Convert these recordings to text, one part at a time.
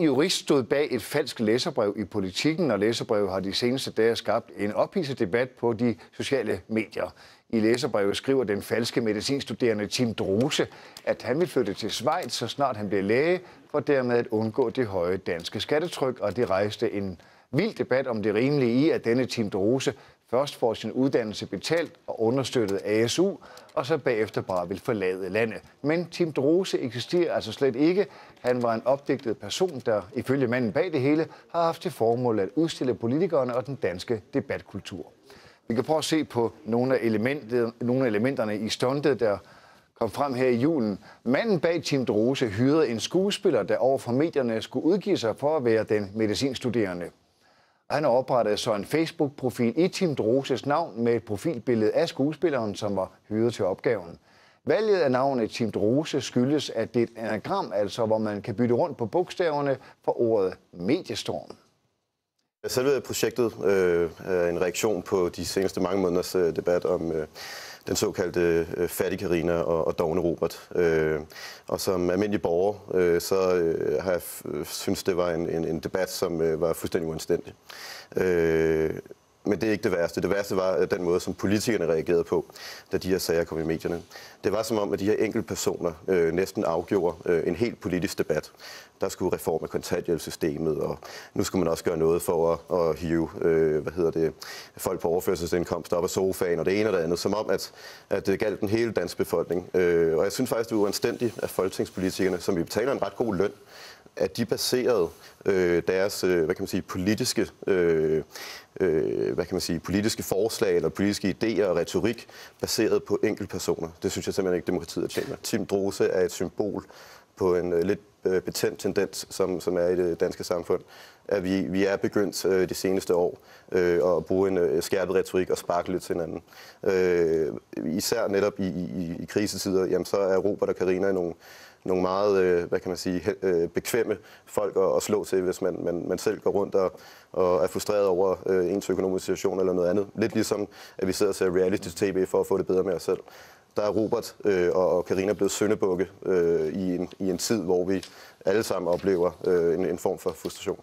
En jurist stod bag et falsk læserbrev i Politikken, og læserbrevet har de seneste dage skabt en ophidset debat på de sociale medier. I læserbrevet skriver den falske medicinstuderende Tim Druse, at han vil flytte til Schweiz, så snart han bliver læge, for dermed at undgå det høje danske skattetryk, og det rejste en vild debat om det rimelige i, at denne Tim Druse først får sin uddannelse betalt og understøttet af SU, og så bagefter bare vil forlade landet. Men Tim Druse eksisterer altså slet ikke. Han var en opdigtet person, der ifølge manden bag det hele har haft til formål at udstille politikerne og den danske debatkultur. Vi kan prøve at se på nogle af elementerne i stuntet, der kom frem her i julen. Manden bag Tim Druse hyrede en skuespiller, der overfor medierne skulle udgive sig for at være den medicinstuderende. Han har oprettet så en Facebook-profil i Tim Druses navn med et profilbillede af skuespilleren, som var hyret til opgaven. Valget af navnet Tim Druse skyldes, at det er et anagram, altså hvor man kan bytte rundt på bogstaverne for ordet mediestorm. Selve projektet er en reaktion på de seneste mange måneders debat om den såkaldte fattige Carina og dovne Robert. Og som almindelig borger, så har jeg synes det var en debat, som var fuldstændig uanstændig. Men det er ikke det værste. Det værste var den måde, som politikerne reagerede på, da de her sager kom i medierne. Det var som om, at de her enkelte personer næsten afgjorde en helt politisk debat. Der skulle reform af kontanthjælpssystemet, og nu skulle man også gøre noget for at hive folk på overførselsindkomst op af sofaen, og det ene og det andet. Som om, at det galt den hele danske befolkning. Og jeg synes faktisk, det er uanstændigt, at folketingspolitikerne, som vi betaler en ret god løn, at de baserede deres politiske forslag eller politiske idéer og retorik baseret på enkeltpersoner. Det synes jeg simpelthen ikke, demokratiet er tjent med. Tim Druse er et symbol på en lidt betændt tendens, som er i det danske samfund. At vi er begyndt de seneste år at bruge en skærpet retorik og sparke lidt til hinanden. Især netop i krisetider, jamen, så er Robert og Carina nogle meget, bekvemme folk at slå til, hvis man selv går rundt og er frustreret over ens økonomiske situation eller noget andet. Lidt ligesom, at vi sidder og ser reality-tv for at få det bedre med os selv. Der er Robert og Carina blevet syndebukke i en tid, hvor vi alle sammen oplever en form for frustration.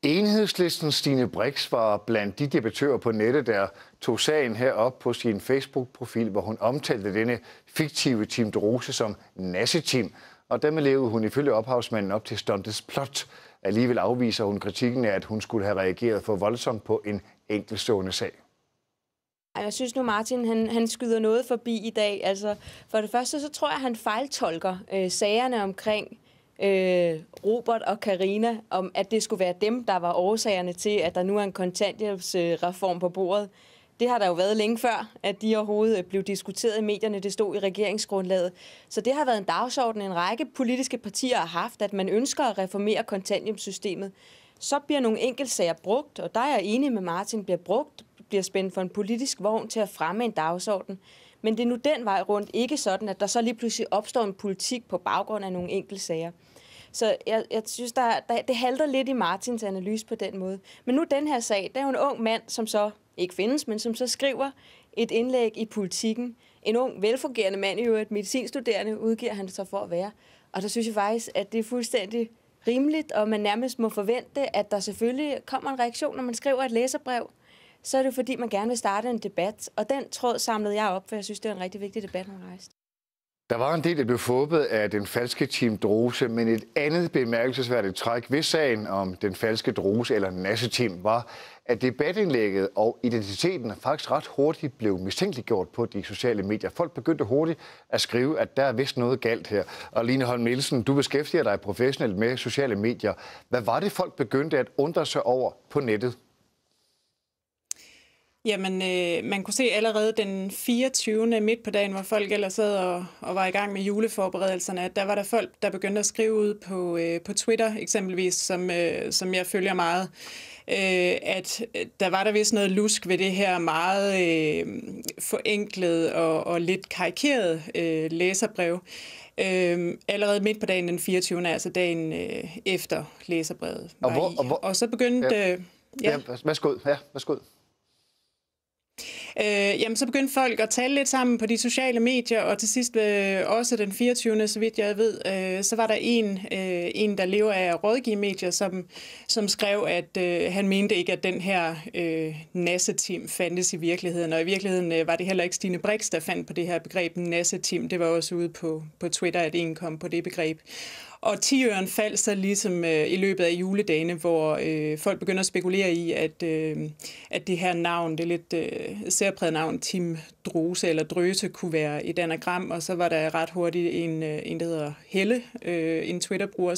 Enhedslistens Stine Brix var blandt de debattører på nettet, der tog sagen herop på sin Facebook-profil, hvor hun omtalte denne fiktive Tim Druse som Nazi-Tim, og dermed levede hun ifølge ophavsmanden op til stuntets plot. Alligevel afviser hun kritikken af, at hun skulle have reageret for voldsomt på en enkeltstående sag. Jeg synes nu, Martin, han skyder noget forbi i dag. Altså, for det første, så tror jeg, han fejltolker sagerne omkring Robert og Carina, om at det skulle være dem, der var årsagerne til, at der nu er en kontanthjælpsreform på bordet. Det har der jo været længe før, at de overhovedet blev diskuteret i medierne. Det stod i regeringsgrundlaget. Så det har været en dagsorden, en række politiske partier har haft, at man ønsker at reformere kontanthjælpssystemet. Så bliver nogle enkeltsager brugt, og der er jeg enig med Martin, bliver spændt for en politisk vogn til at fremme en dagsorden. Men det er nu den vej rundt, ikke sådan, at der så lige pludselig opstår en politik på baggrund af nogle enkeltsager. Så jeg synes, det halter lidt i Martins analyse på den måde. Men nu den her sag, der er jo en ung mand, som så ikke findes, men som så skriver et indlæg i Politikken. En ung, velfungerende mand, jo et medicinstuderende, udgiver han så for at være. Og der synes jeg faktisk, at det er fuldstændig rimeligt, og man nærmest må forvente, at der selvfølgelig kommer en reaktion, når man skriver et læserbrev. Så er det fordi, man gerne vil starte en debat. Og den tråd samlede jeg op, for jeg synes, det er en rigtig vigtig debat, hun rejste. Der var en del, der blev forhåbet af den falske Tim Druse, men et andet bemærkelsesværdigt træk ved sagen om den falske Druse eller Nazi-Tim var, at debatindlægget og identiteten faktisk ret hurtigt blev mistænkeliggjort på de sociale medier. Folk begyndte hurtigt at skrive, at der er vist noget galt her. Og Line Holm Nielsen, du beskæftiger dig professionelt med sociale medier. Hvad var det, folk begyndte at undre sig over på nettet? Jamen, man kunne se allerede den 24. midt på dagen, hvor folk ellers sad og var i gang med juleforberedelserne, at der var der folk, der begyndte at skrive ud på Twitter eksempelvis, som jeg følger meget, at der var der vist noget lusk ved det her meget forenklede og lidt karikerede læserbrev. Allerede midt på dagen den 24. altså dagen efter læserbrevet var i. Og så begyndte... Værsgo. Jamen, så begyndte folk at tale lidt sammen på de sociale medier, og til sidst også den 24. så vidt jeg ved, så var der en, der lever af at rådgive medier, som skrev, at han mente ikke, at den her nasseteam fandtes i virkeligheden, og i virkeligheden var det heller ikke Stine Brix, der fandt på det her begreb nasseteam. Det var også ude på Twitter, at en kom på det begreb. Og 10-øren faldt så ligesom i løbet af juledagene, hvor folk begynder at spekulere i, at det her navn, det lidt særpræget navn, Tim Drose eller Drøse, kunne være et anagram. Og så var der ret hurtigt en der hedder Helle, en Twitter-bruger,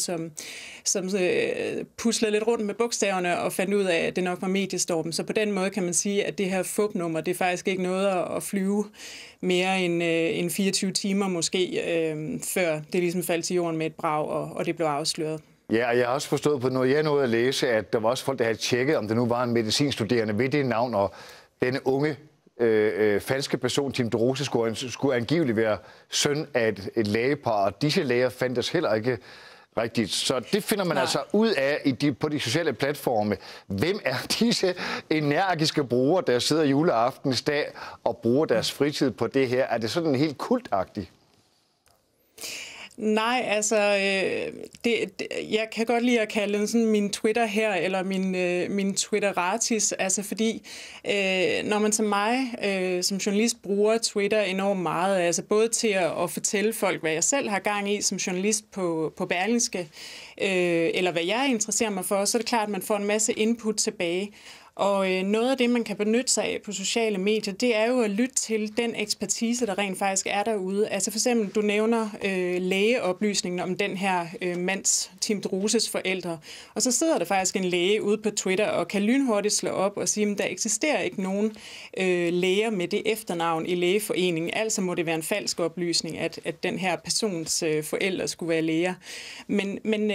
som puslede lidt rundt med bogstaverne og fandt ud af, at det nok var Mediestormen. Så på den måde kan man sige, at det her FUP-nummer, det er faktisk ikke noget at flyve mere end 24 timer måske, før det ligesom faldt til jorden med et brag, og det blev afsløret. Ja, og jeg har også forstået på noget, jeg nåede at læse, at der var også folk, der havde tjekket, om det nu var en medicinstuderende ved det navn, og denne unge falske person, Tim Drose, skulle angiveligt være søn af et lægepar, og disse læger fandtes heller ikke rigtigt. Så det finder man altså ud af på de sociale platforme. Hvem er disse energiske brugere, der sidder juleaftensdag og bruger deres fritid på det her? Er det sådan helt kultagtigt? Nej, altså, jeg kan godt lide at kalde den sådan min Twitter her, eller min Twitteratis, altså fordi, når man som mig, som journalist, bruger Twitter enormt meget, altså både til at fortælle folk, hvad jeg selv har gang i som journalist på Berlingske, eller hvad jeg interesserer mig for, så er det klart, at man får en masse input tilbage. Og noget af det, man kan benytte sig af på sociale medier, det er jo at lytte til den ekspertise, der rent faktisk er derude. Altså for eksempel, du nævner lægeoplysningen om den her mands, Tim Droses forældre. Og så sidder der faktisk en læge ude på Twitter og kan lynhurtigt slå op og sige, at der eksisterer ikke nogen læger med det efternavn i lægeforeningen. Altså må det være en falsk oplysning, at den her persons forældre skulle være læger. Men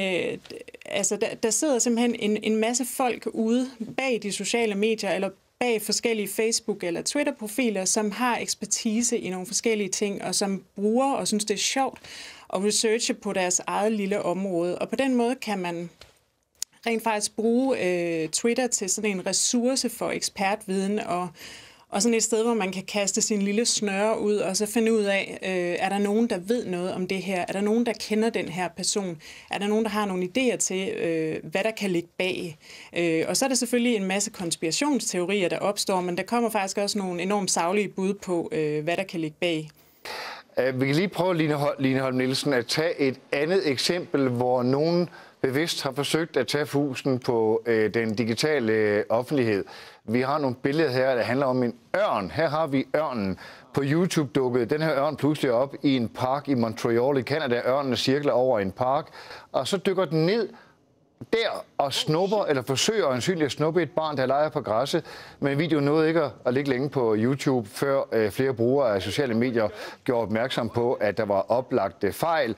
altså, der sidder simpelthen en masse folk ude bag de sociale medier, eller bag forskellige Facebook- eller Twitter-profiler, som har ekspertise i nogle forskellige ting, og som bruger og synes, det er sjovt at researche på deres eget lille område. Og på den måde kan man rent faktisk bruge Twitter til sådan en ressource for ekspertviden, og sådan et sted, hvor man kan kaste sin lille snøre ud, og så finde ud af, er der nogen, der ved noget om det her? Er der nogen, der kender den her person? Er der nogen, der har nogle idéer til, hvad der kan ligge bag? Og så er der selvfølgelig en masse konspirationsteorier, der opstår, men der kommer faktisk også nogle enormt saglige bud på, hvad der kan ligge bag. Vi kan lige prøve, Line Holm Nielsen, at tage et andet eksempel, hvor nogen bevidst har forsøgt at tage fusen på den digitale offentlighed. Vi har nogle billeder her, der handler om en ørn. Her har vi ørnen. På YouTube dukkede den her ørn pludselig op i en park i Montreal i Canada. Ørnen cirkler over en park, og så dykker den ned der og snupper, eller forsøger ansynligt at snuppe et barn, der leger på græsset. Men videoen nåede ikke at ligge længe på YouTube, før flere brugere af sociale medier gjorde opmærksom på, at der var oplagte fejl.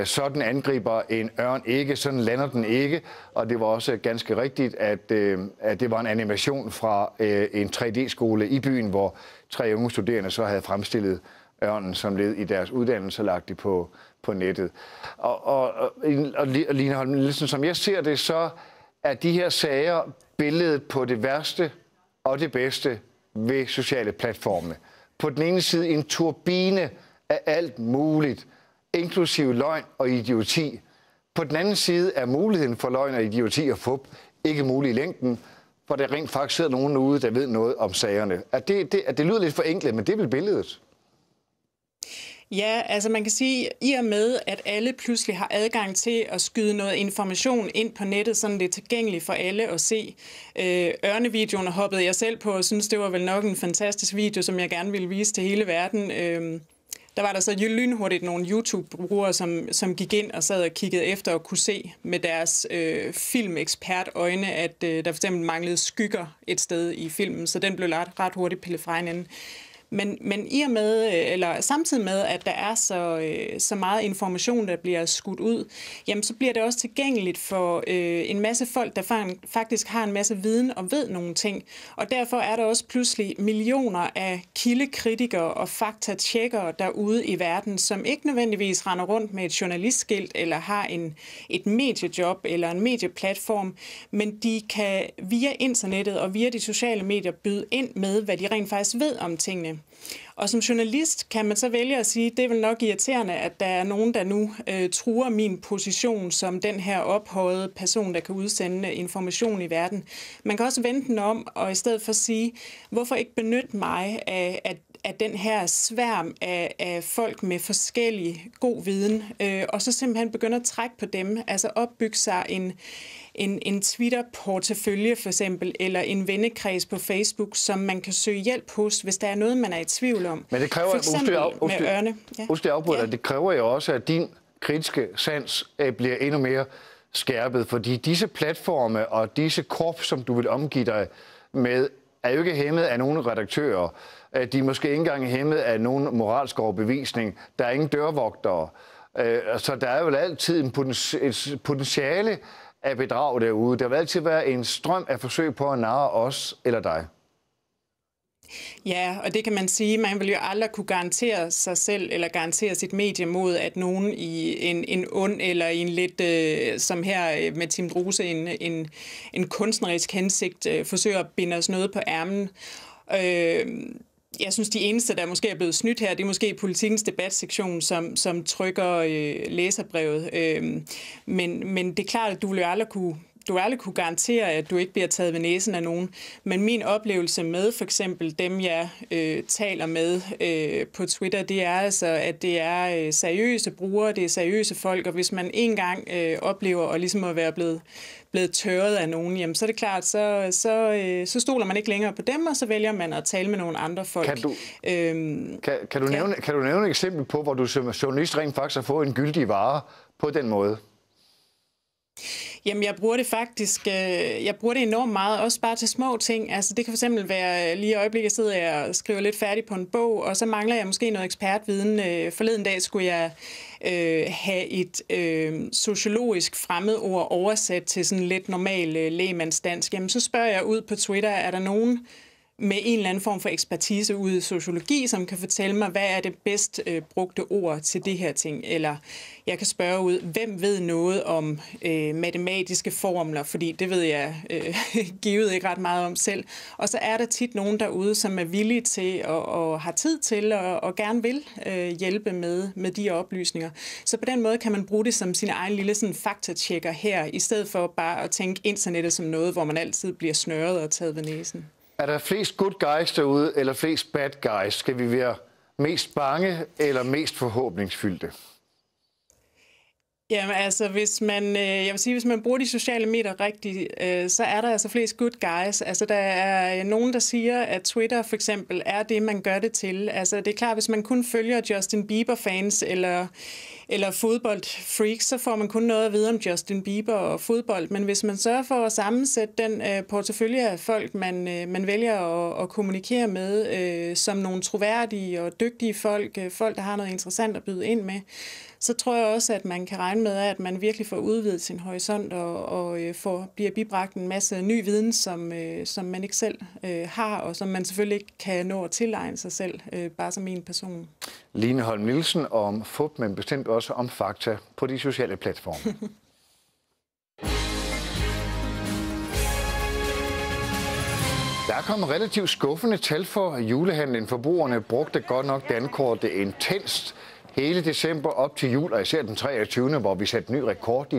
Sådan angriber en ørn ikke, sådan lander den ikke. Og det var også ganske rigtigt, at det var en animation fra en 3D-skole i byen, hvor 3 unge studerende så havde fremstillet ørnen som led i deres uddannelse, lagt det på nettet. Og Line Holm Nielsen, som jeg ser det, så er de her sager billedet på det værste og det bedste ved sociale platforme. På den ene side en turbine af alt muligt, inklusive løgn og idioti. På den anden side er muligheden for løgn og idioti og fup ikke mulig i længden, for der rent faktisk sidder nogen ude, der ved noget om sagerne. At det lyder lidt forenklet, men det er vel billedet? Ja, altså man kan sige, i og med, at alle pludselig har adgang til at skyde noget information ind på nettet, sådan det er tilgængeligt for alle at se. Ørnevideoen hoppede jeg selv på og synes, det var vel nok en fantastisk video, som jeg gerne ville vise til hele verden. Der var der så lynhurtigt nogle YouTube-brugere, som gik ind og sad og kiggede efter og kunne se med deres filmekspert-øjne, at der for eksempel manglede skygger et sted i filmen, så den blev ret hurtigt pillet fra hinanden. Men i og med, eller samtidig med, at der er så meget information, der bliver skudt ud, jamen så bliver det også tilgængeligt for en masse folk, der faktisk har en masse viden og ved nogle ting. Og derfor er der også pludselig millioner af kildekritikere og faktatjekkere derude i verden, som ikke nødvendigvis render rundt med et journalistskilt eller har et mediejob eller en medieplatform, men de kan via internettet og via de sociale medier byde ind med, hvad de rent faktisk ved om tingene. Og som journalist kan man så vælge at sige, at det er vel nok irriterende, at der er nogen, der nu truer min position som den her ophøjede person, der kan udsende information i verden. Man kan også vende den om, og i stedet for sige, hvorfor ikke benytte mig af den her sværm af folk med forskellig god viden, og så simpelthen begynde at trække på dem, altså opbygge sig en Twitter-portefølje for eksempel, eller en vennekreds på Facebook, som man kan søge hjælp hos, hvis der er noget, man er i tvivl om. Men det kræver, det kræver jo også, at din kritiske sans bliver endnu mere skærpet, fordi disse platforme og disse korps, som du vil omgive dig med, er jo ikke hæmmet af nogle redaktører. De er måske ikke engang hæmmet af nogen moralsk overbevisning. Der er ingen dørvogtere. Så der er jo altid et potentiale af bedrag derude. Der vil altid være en strøm af forsøg på at narre os eller dig. Ja, og det kan man sige. Man vil jo aldrig kunne garantere sig selv eller garantere sit medie mod, at nogen i en ond eller i en lidt, som her med Tim Druse, en kunstnerisk hensigt forsøger at binde os noget på ærmen. Jeg synes, de eneste, der måske er blevet snydt her, det er måske Politikens debatsektion, som trykker læserbrevet. Men det er klart, at du vil aldrig kunne garantere, at du ikke bliver taget ved næsen af nogen. Men min oplevelse med for eksempel dem, jeg taler med på Twitter, det er altså, at det er seriøse brugere, det er seriøse folk, og hvis man en gang oplever at ligesom at være blevet tørret af nogen, jamen, så er det klart, så stoler man ikke længere på dem, og så vælger man at tale med nogle andre folk. Kan du nævne et eksempel på, hvor du som journalist rent faktisk har fået en gyldig vare på den måde? Jamen, jeg bruger det enormt meget, også bare til små ting. Altså, det kan fx være, lige i øjeblikket sidder jeg og skriver lidt færdig på en bog, og så mangler jeg måske noget ekspertviden. Forleden dag skulle jeg have et sociologisk fremmedord oversat til sådan lidt normal lægmandsdansk. Jamen, så spørger jeg ud på Twitter, er der nogen med en eller anden form for ekspertise ude i sociologi, som kan fortælle mig, hvad er det bedst brugte ord til det her ting. Eller jeg kan spørge ud, hvem ved noget om matematiske formler, fordi det ved jeg givet ikke ret meget om selv. Og så er der tit nogen derude, som er villige til og har tid til og gerne vil hjælpe med de oplysninger. Så på den måde kan man bruge det som sin egen lille sådan faktatjekker her, i stedet for bare at tænke internettet som noget, hvor man altid bliver snøret og taget ved næsen. Er der flest good guys derude, eller flest bad guys? Skal vi være mest bange eller mest forhåbningsfyldte? Jamen altså, hvis man bruger de sociale medier rigtigt, så er der altså flest good guys. Altså, der er nogen, der siger, at Twitter for eksempel er det, man gør det til. Altså, det er klart, hvis man kun følger Justin Bieber-fans eller fodboldfreaks, så får man kun noget at vide om Justin Bieber og fodbold. Men hvis man sørger for at sammensætte den portefølje af folk, man vælger at kommunikere med, som nogle troværdige og dygtige folk, der har noget interessant at byde ind med, så tror jeg også, at man kan regne med, at man virkelig får udvidet sin horisont og bliver bibragt en masse ny viden, som man ikke selv har, og som man selvfølgelig ikke kan nå at tilegne sig selv, bare som en person. Line Holm Nielsen om fup, men bestemt også om fakta på de sociale platforme. Der er kommet relativt skuffende tal for julehandlen. Forbrugerne brugte godt nok dankortet intenst hele december op til jul, og især den 23., hvor vi satte ny rekord i